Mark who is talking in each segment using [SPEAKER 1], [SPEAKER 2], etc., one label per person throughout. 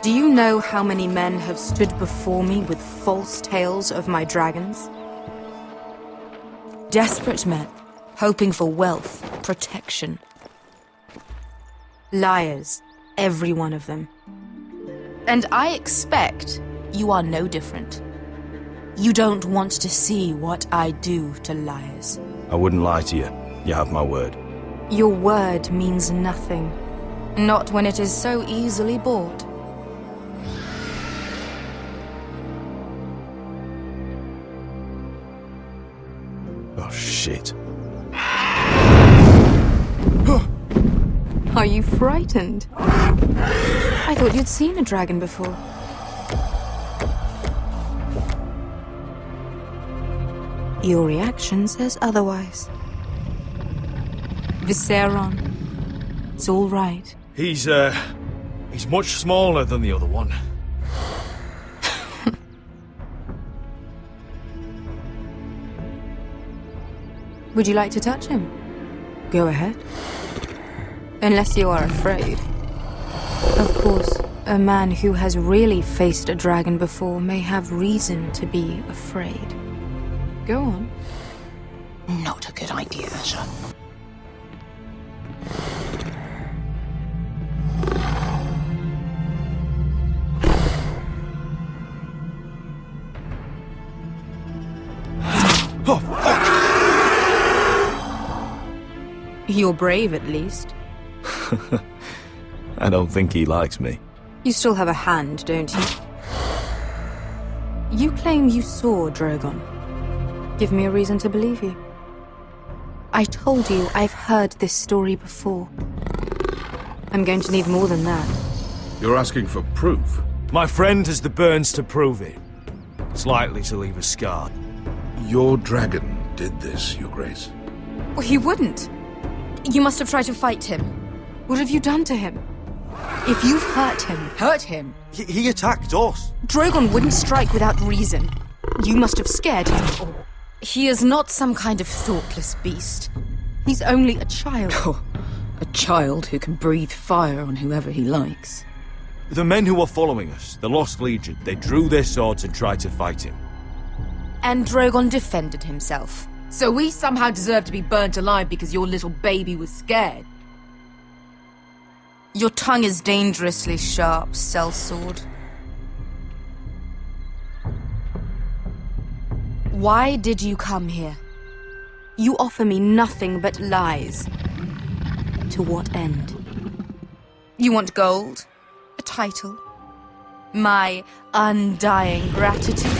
[SPEAKER 1] Do you know how many men have stood before me with false tales of my dragons? Desperate men, hoping for wealth, protection. Liars, every one of them. And I expect you are no different. You don't want to see what I do to liars.
[SPEAKER 2] I wouldn't lie to you. You have my word.
[SPEAKER 1] Your word means nothing. Not when it is so easily bought.
[SPEAKER 2] Oh, shit.
[SPEAKER 1] Are you frightened? I thought you'd seen a dragon before. Your reaction says otherwise. Visceron. It's all right.
[SPEAKER 2] He's much smaller than the other one.
[SPEAKER 1] Would you like to touch him? Go ahead. Unless you are afraid. Of course, a man who has really faced a dragon before may have reason to be afraid. Go on.
[SPEAKER 3] Not a good idea, Asher.
[SPEAKER 2] Oh, fuck!
[SPEAKER 1] You're brave, at least.
[SPEAKER 2] I don't think he likes me.
[SPEAKER 1] You still have a hand, don't you? You claim you saw Drogon. Give me a reason to believe you. I told you I've heard this story before. I'm going to need more than that.
[SPEAKER 4] You're asking for proof?
[SPEAKER 2] My friend has the burns to prove it. It's likely to leave a scar.
[SPEAKER 4] Your dragon did this, Your Grace.
[SPEAKER 1] Well, he wouldn't. You must have tried to fight him. What have you done to him? If you've hurt him...
[SPEAKER 2] He attacked us.
[SPEAKER 1] Drogon wouldn't strike without reason. You must have scared him. He is not some kind of thoughtless beast. He's only a child.
[SPEAKER 3] Oh, a child who can breathe fire on whoever he likes.
[SPEAKER 2] The men who were following us, the Lost Legion, they drew their swords and tried to fight him.
[SPEAKER 1] And Drogon defended himself.
[SPEAKER 3] So we somehow deserve to be burnt alive because your little baby was scared?
[SPEAKER 1] Your tongue is dangerously sharp, sellsword. Why did you come here? You offer me nothing but lies. To what end? You want gold? A title? My undying gratitude?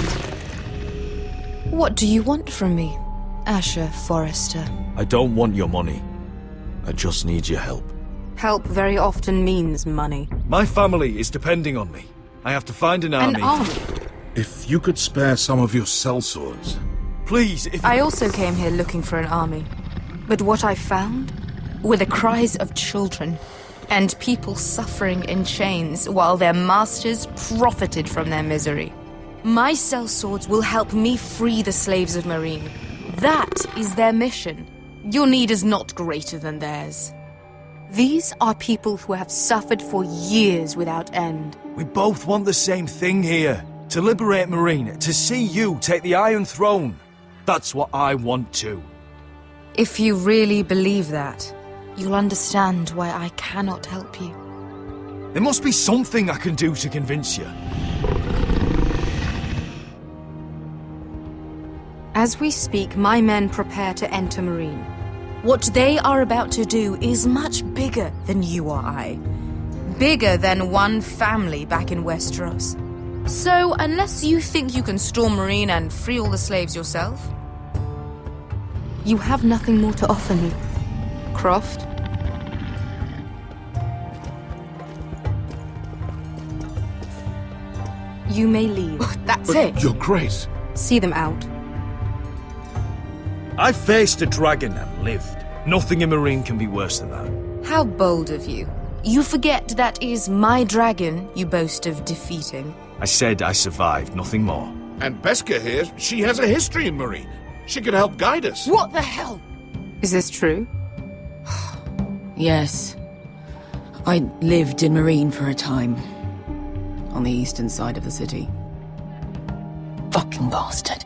[SPEAKER 1] What do you want from me, Asher Forrester?
[SPEAKER 2] I don't want your money. I just need your help.
[SPEAKER 1] Help very often means money.
[SPEAKER 2] My family is depending on me. I have to find an army.
[SPEAKER 1] An army?
[SPEAKER 4] If you could spare some of your sellswords.
[SPEAKER 2] Please, if...
[SPEAKER 1] I also came here looking for an army. But what I found were the cries of children and people suffering in chains while their masters profited from their misery. My sellswords will help me free the slaves of Meereen. That is their mission. Your need is not greater than theirs. These are people who have suffered for years without end.
[SPEAKER 2] We both want the same thing here. To liberate Meereen, to see you take the Iron Throne. That's what I want too.
[SPEAKER 1] If you really believe that, you'll understand why I cannot help you.
[SPEAKER 2] There must be something I can do to convince you.
[SPEAKER 1] As we speak, my men prepare to enter Meereen. What they are about to do is much bigger than you or I. Bigger than one family back in Westeros. So, unless you think you can storm Meereen and free all the slaves yourself, you have nothing more to offer me, Croft. You may leave.
[SPEAKER 3] That's
[SPEAKER 4] But
[SPEAKER 3] it.
[SPEAKER 4] Your Grace.
[SPEAKER 1] See them out.
[SPEAKER 2] I faced a dragon and lived. Nothing in Meereen can be worse than that.
[SPEAKER 1] How bold of you. You forget that is my dragon you boast of defeating.
[SPEAKER 2] I said I survived, nothing more.
[SPEAKER 4] And Beskha here, she has a history in Meereen. She could help guide us.
[SPEAKER 3] What the hell?
[SPEAKER 1] Is this true?
[SPEAKER 3] Yes. I lived in Meereen for a time. on the eastern side of the city.
[SPEAKER 5] Fucking bastard.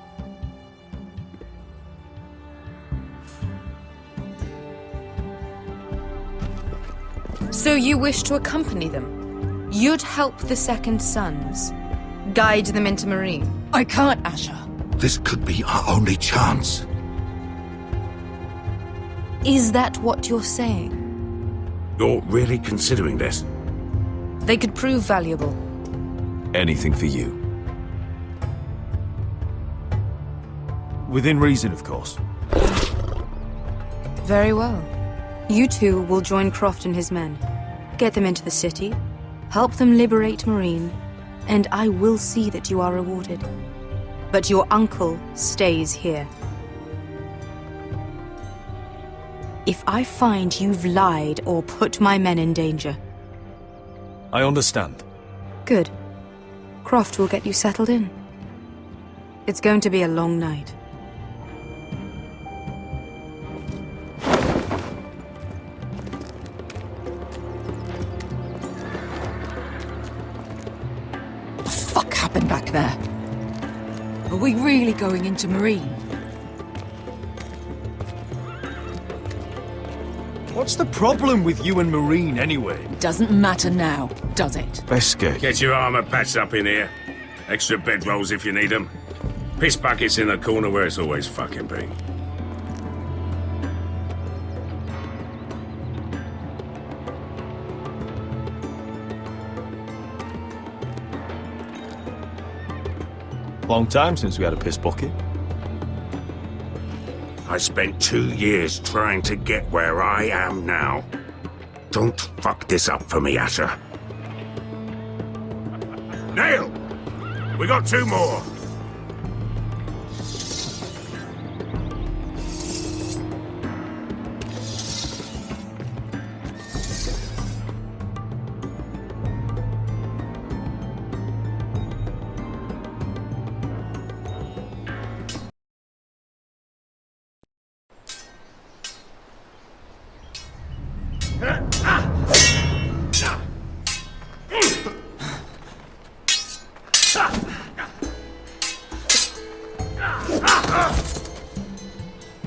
[SPEAKER 1] So you wish to accompany them? You'd help the Second Sons? Guide them into Marine?
[SPEAKER 5] I can't, Asher.
[SPEAKER 4] This could be our only chance.
[SPEAKER 1] Is that what you're saying?
[SPEAKER 4] You're really considering this?
[SPEAKER 1] They could prove valuable.
[SPEAKER 2] Anything for you. Within reason, of course.
[SPEAKER 1] Very well. You two will join Croft and his men. Get them into the city, help them liberate Marine, and I will see that you are rewarded. But your uncle stays here. If I find you've lied or put my men in danger...
[SPEAKER 2] I understand.
[SPEAKER 1] Good. Croft will get you settled in. It's going to be a long night.
[SPEAKER 5] What the fuck happened back there?
[SPEAKER 3] Are we really going into Marine?
[SPEAKER 2] What's the problem with you and Marine, anyway?
[SPEAKER 3] Doesn't matter now, does it?
[SPEAKER 2] Beskay.
[SPEAKER 6] Get your armor patched up in here. Extra bedrolls if you need them. Piss buckets in the corner where it's always fucking been.
[SPEAKER 2] Long time since we had a piss bucket.
[SPEAKER 6] I spent 2 years trying to get where I am now. Don't fuck this up for me, Asher. Nail! We got 2 more!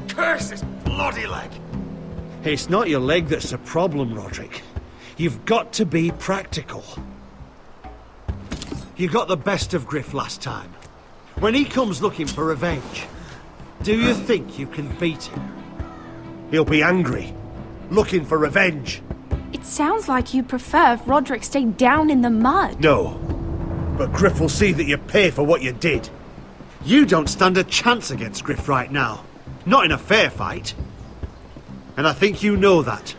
[SPEAKER 4] Curse this bloody leg!
[SPEAKER 7] It's not your leg that's the problem, Roderick. You've got to be practical. You got the best of Griff last time. When he comes looking for revenge, do you think you can beat him? He'll be angry, looking for revenge.
[SPEAKER 8] It sounds like you prefer if Roderick stayed down in the mud.
[SPEAKER 7] No, but Griff will see that you pay for what you did. You don't stand a chance against Griff right now. Not in a fair fight. And I think you know that.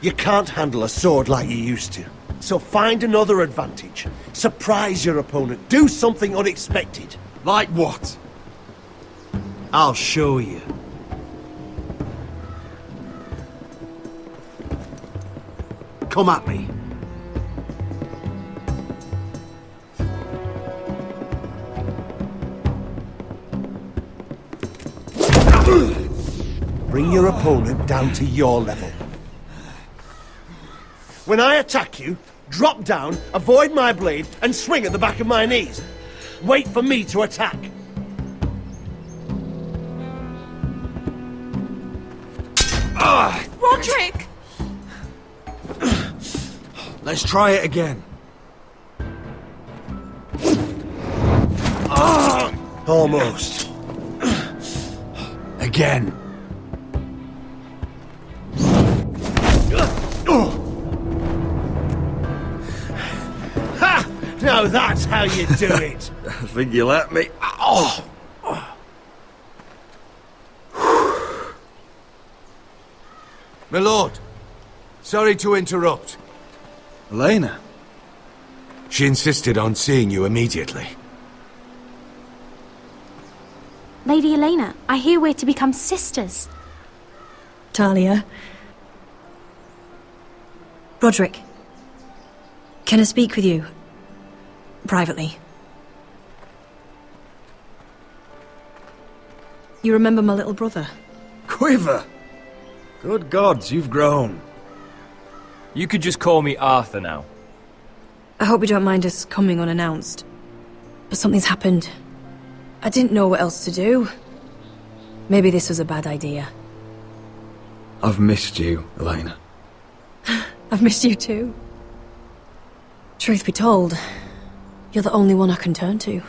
[SPEAKER 7] You can't handle a sword like you used to. So find another advantage. Surprise your opponent. Do something unexpected.
[SPEAKER 2] Like what?
[SPEAKER 7] I'll show you. Come at me. Bring your opponent down to your level. When I attack you, drop down, avoid my blade, and swing at the back of my knees. Wait for me to attack.
[SPEAKER 3] Roderick!
[SPEAKER 2] Let's try it again.
[SPEAKER 7] Almost.
[SPEAKER 2] Again.
[SPEAKER 7] Ha! Now that's how you do it.
[SPEAKER 2] I think you let me. Oh!
[SPEAKER 9] My lord, sorry to interrupt.
[SPEAKER 2] Elena.
[SPEAKER 9] She insisted on seeing you immediately.
[SPEAKER 8] Lady Elena, I hear we're to become sisters.
[SPEAKER 10] Talia. Roderick. Can I speak with you? Privately. You remember my little brother?
[SPEAKER 2] Quiver! Good gods, you've grown.
[SPEAKER 11] You could just call me Arthur now.
[SPEAKER 10] I hope you don't mind us coming unannounced. But something's happened. I didn't know what else to do. Maybe this was a bad idea.
[SPEAKER 9] I've missed you, Elena.
[SPEAKER 10] I've missed you too. Truth be told, you're the only one I can turn to.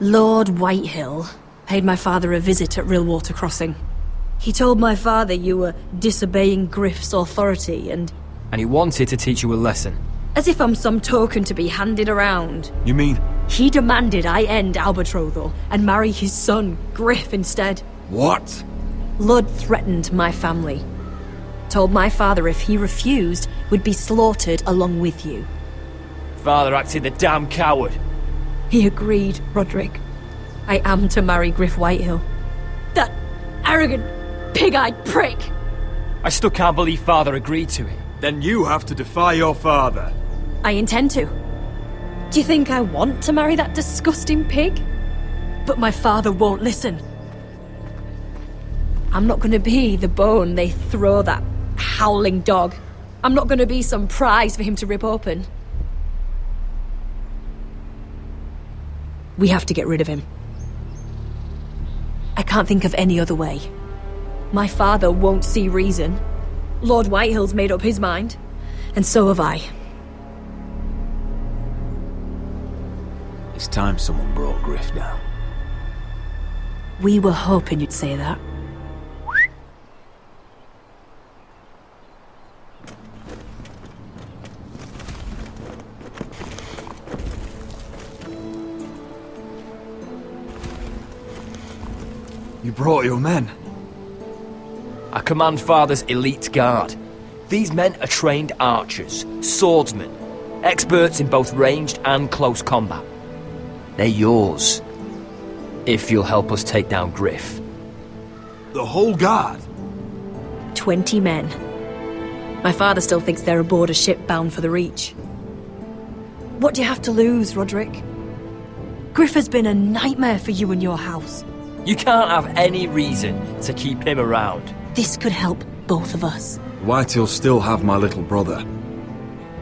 [SPEAKER 10] Lord Whitehill paid my father a visit at Rillwater Crossing. He told my father you were disobeying Griff's authority and
[SPEAKER 11] he wanted to teach you a lesson.
[SPEAKER 10] as if I'm some token to be handed around.
[SPEAKER 9] You mean...
[SPEAKER 10] He demanded I end our betrothal and marry his son, Griff, instead.
[SPEAKER 9] What?
[SPEAKER 10] Lud threatened my family. Told my father if he refused, we'd be slaughtered along with you.
[SPEAKER 11] Father acted the damn coward.
[SPEAKER 10] He agreed, Roderick. I am to marry Griff Whitehill. That arrogant, pig-eyed prick!
[SPEAKER 11] I still can't believe Father agreed to it.
[SPEAKER 9] Then you have to defy your father.
[SPEAKER 10] I intend to. Do you think I want to marry that disgusting pig? But my father won't listen. I'm not gonna be the bone they throw that howling dog. I'm not gonna be some prize for him to rip open. We have to get rid of him. I can't think of any other way. My father won't see reason. Lord Whitehill's made up his mind, and so have I.
[SPEAKER 9] It's time someone brought Griff down.
[SPEAKER 10] We were hoping you'd say that.
[SPEAKER 9] You brought your men.
[SPEAKER 11] I command Father's elite guard. These men are trained archers, swordsmen, experts in both ranged and close combat. They're yours, if you'll help us take down Griff.
[SPEAKER 9] The whole guard?
[SPEAKER 10] 20 men. My father still thinks they're aboard a ship bound for the Reach. What do you have to lose, Roderick? Griff has been a nightmare for you and your house.
[SPEAKER 11] You can't have any reason to keep him around.
[SPEAKER 10] This could help both of us.
[SPEAKER 9] Whitehill'll still have my little brother.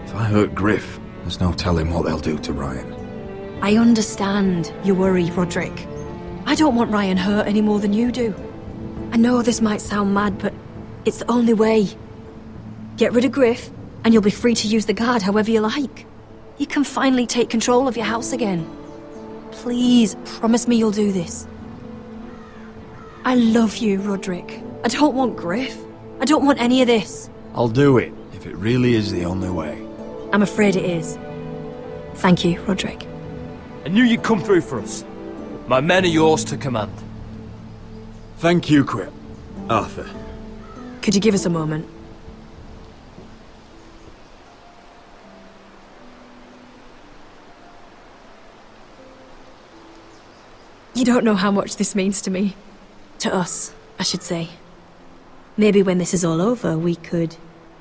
[SPEAKER 9] If I hurt Griff, there's no telling what they'll do to Ryan.
[SPEAKER 10] I understand your worry, Roderick. I don't want Ryan hurt any more than you do. I know this might sound mad, but it's the only way. Get rid of Griff, and you'll be free to use the guard however you like. You can finally take control of your house again. Please, promise me you'll do this. I love you, Roderick. I don't want Griff. I don't want any of this.
[SPEAKER 9] I'll do it, if it really is the only way.
[SPEAKER 10] I'm afraid it is. Thank you, Roderick.
[SPEAKER 11] I knew you'd come through for us. My men are yours to command.
[SPEAKER 9] Thank you, Quip. Arthur.
[SPEAKER 10] Could you give us a moment? You don't know how much this means to me. To us, I should say. Maybe when this is all over, we could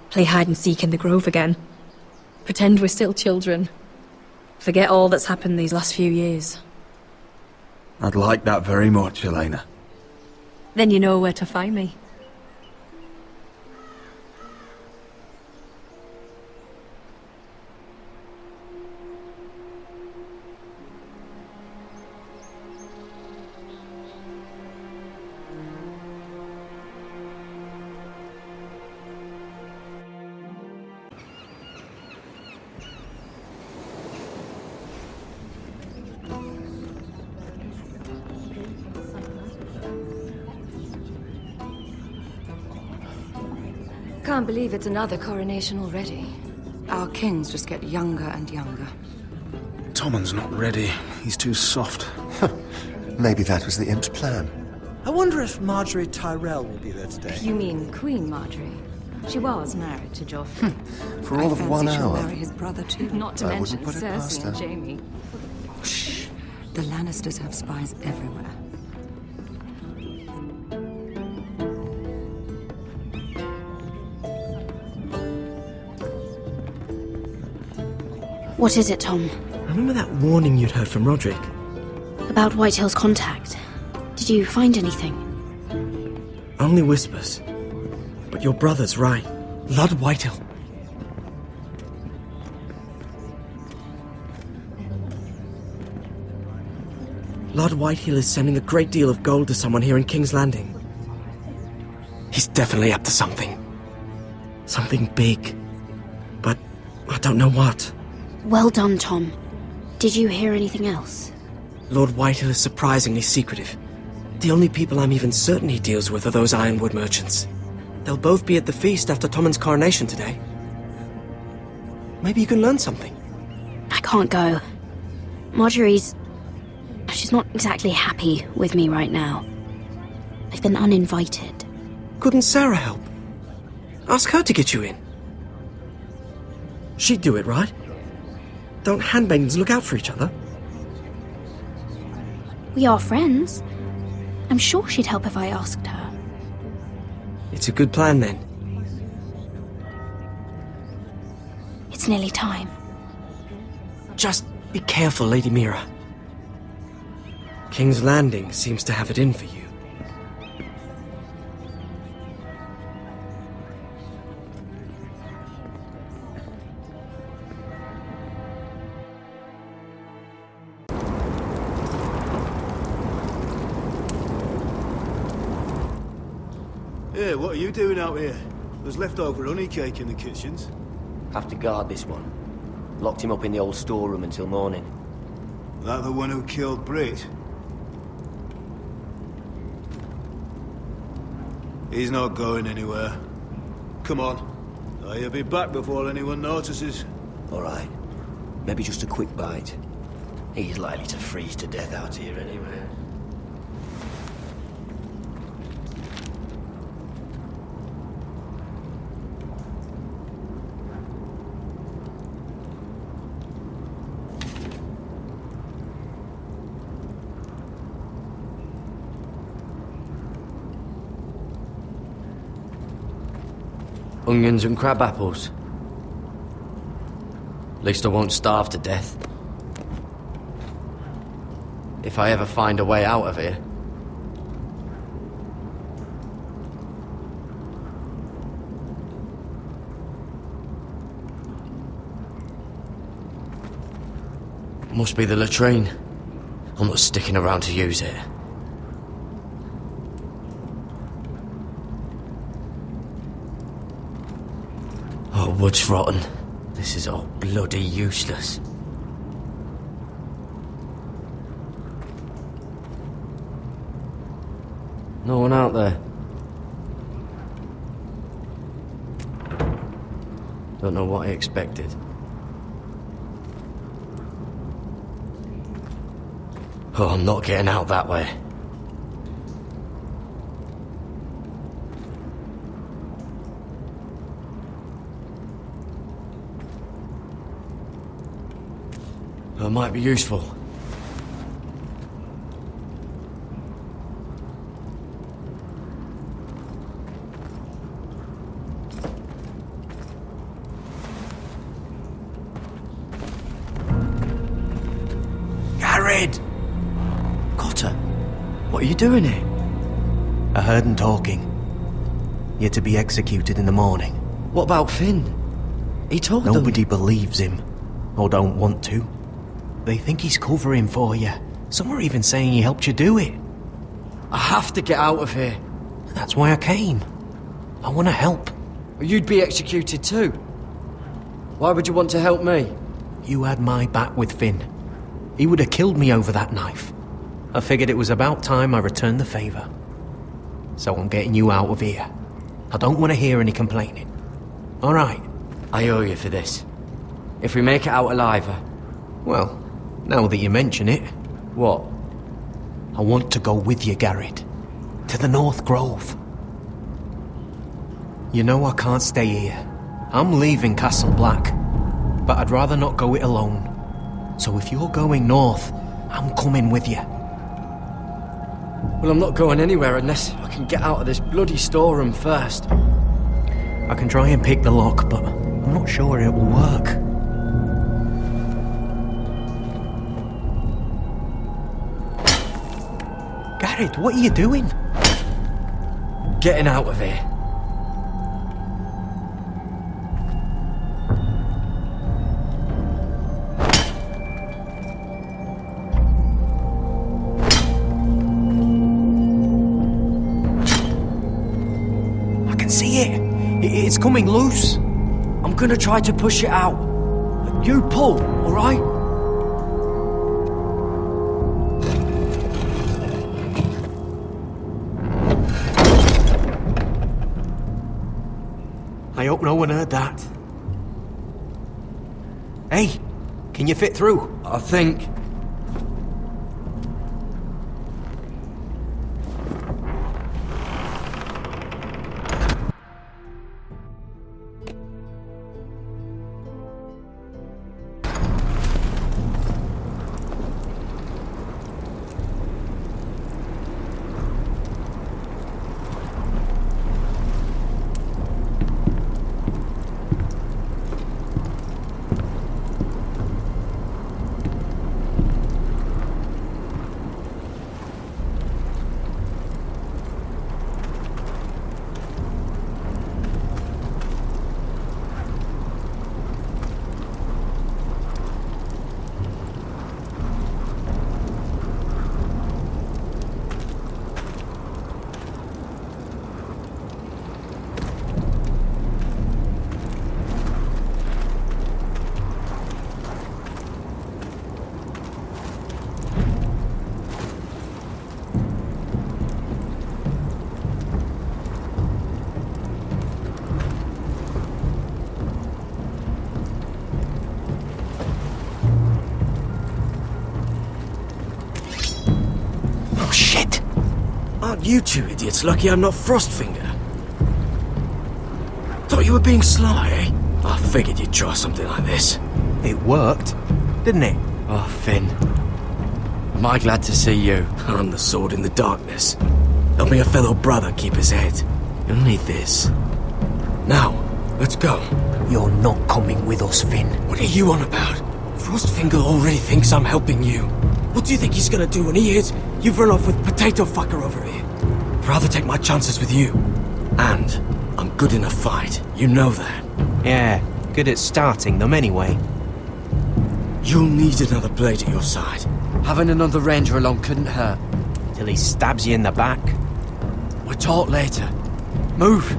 [SPEAKER 10] play hide and seek in the grove again. Pretend we're still children. Forget all that's happened these last few years.
[SPEAKER 9] I'd like that very much, Elena.
[SPEAKER 10] Then you know where to find me.
[SPEAKER 12] Can't believe it's another coronation already. Our kings just get younger and younger.
[SPEAKER 13] Tommen's not ready. He's too soft.
[SPEAKER 14] Maybe that was the imp's plan.
[SPEAKER 15] I wonder if Marjorie Tyrell will be there today.
[SPEAKER 12] You mean Queen Marjorie? She was married to Joffrey.
[SPEAKER 14] For all of 1 hour.
[SPEAKER 12] She'll marry his brother too. Not to
[SPEAKER 14] I
[SPEAKER 12] mention
[SPEAKER 14] wouldn't put it past
[SPEAKER 12] Cersei and
[SPEAKER 14] her.
[SPEAKER 12] Jaime. Shh. The Lannisters have spies everywhere.
[SPEAKER 16] What is it, Tom?
[SPEAKER 15] Remember that warning you'd heard from Roderick?
[SPEAKER 16] About Whitehill's contact. Did you find anything?
[SPEAKER 15] Only whispers. But your brother's right. Lord Whitehill. Lord Whitehill is sending a great deal of gold to someone here in King's Landing. He's definitely up to something. Something big. But I don't know what.
[SPEAKER 16] Well done, Tom. Did you hear anything else?
[SPEAKER 15] Lord Whitehill is surprisingly secretive. The only people I'm even certain he deals with are those ironwood merchants. They'll both be at the feast after Tommen's coronation today. Maybe you can learn something.
[SPEAKER 16] I can't go. Marjorie's... she's not exactly happy with me right now. I've been uninvited.
[SPEAKER 15] Couldn't Sarah help? Ask her to get you in. She'd do it, right? Don't handmaidens look out for each other?
[SPEAKER 16] We are friends. I'm sure she'd help if I asked her.
[SPEAKER 15] It's a good plan, then.
[SPEAKER 16] It's nearly time.
[SPEAKER 15] Just be careful, Lady Mira. King's Landing seems to have it in for you.
[SPEAKER 17] Hey, what are you doing out here? There's leftover honey cake in the kitchens.
[SPEAKER 18] Have to guard this one. Locked him up in the old storeroom until morning.
[SPEAKER 17] That the one who killed Brit? He's not going anywhere. Come on. He'll be back before anyone notices.
[SPEAKER 18] All right. Maybe just a quick bite. He's likely to freeze to death out here anyway.
[SPEAKER 11] Onions and crab apples. At least I won't starve to death. If I ever find a way out of here. Must be the latrine. I'm not sticking around to use it. Oh, wood's rotten. This is all bloody useless. No one out there. Don't know what I expected. Oh, I'm not getting out that way. It might be useful. Garrett! Cotter, what are you doing here?
[SPEAKER 19] I heard him talking. You're to be executed in the morning.
[SPEAKER 11] What about Finn? He told them...
[SPEAKER 19] Nobody believes him, or don't want to. They think he's covering for you. Some are even saying he helped you do it.
[SPEAKER 11] I have to get out of here.
[SPEAKER 19] That's why I came. I want to help.
[SPEAKER 11] You'd be executed too. Why would you want to help me?
[SPEAKER 19] You had my back with Finn. He would have killed me over that knife. I figured it was about time I returned the favour. So I'm getting you out of here. I don't want to hear any complaining. All right?
[SPEAKER 11] I owe you for this. If we make it out alive...
[SPEAKER 19] Well, now that you mention it...
[SPEAKER 11] What?
[SPEAKER 19] I want to go with you, Garrett. To the North Grove. You know I can't stay here. I'm leaving Castle Black. But I'd rather not go it alone. So if you're going north, I'm coming with you.
[SPEAKER 11] Well, I'm not going anywhere unless I can get out of this bloody storeroom first.
[SPEAKER 19] I can try and pick the lock, but I'm not sure it will work. Garrett, what are you doing?
[SPEAKER 11] Getting out of here.
[SPEAKER 19] It's coming loose.
[SPEAKER 15] I'm gonna try to push it out. You pull, alright?
[SPEAKER 19] I hope no one heard that. Hey, can you fit through?
[SPEAKER 15] I think. Aren't you two idiots lucky I'm not Frostfinger? Thought you were being sly, eh? I figured you'd try something like this.
[SPEAKER 19] It worked, didn't it?
[SPEAKER 15] Oh, Finn. Am I glad to see you? I'm the sword in the darkness. Helping a fellow brother keep his head. You'll need this. Now, let's go.
[SPEAKER 19] You're not coming with us, Finn.
[SPEAKER 15] What are you on about? Frostfinger already thinks I'm helping you. What do you think he's gonna do when he hears you've run off with Potato Fucker over here? I'd rather take my chances with you. And I'm good in a fight. You know that.
[SPEAKER 19] Yeah, good at starting them anyway.
[SPEAKER 15] You'll need another blade at your side. Having another ranger along couldn't hurt.
[SPEAKER 19] Till he stabs you in the back.
[SPEAKER 15] We'll talk later. Move!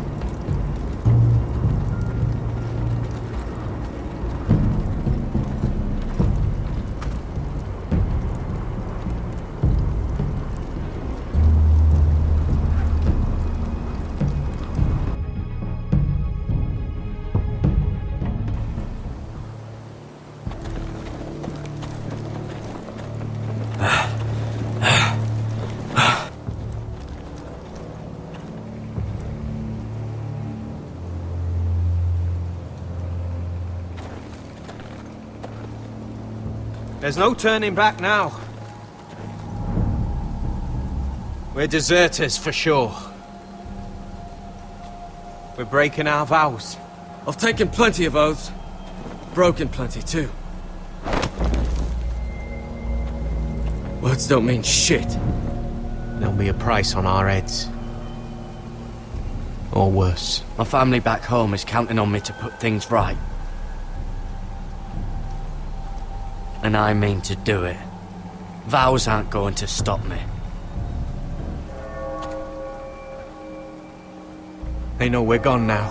[SPEAKER 19] There's no turning back now. We're deserters for sure. We're breaking our vows.
[SPEAKER 15] I've taken plenty of oaths. Broken plenty too. Words don't mean shit.
[SPEAKER 19] There'll be a price on our heads. Or worse.
[SPEAKER 15] My family back home is counting on me to put things right. And I mean to do it. Vows aren't going to stop me.
[SPEAKER 19] They know we're gone now.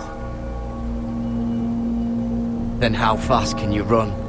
[SPEAKER 15] Then how fast can you run?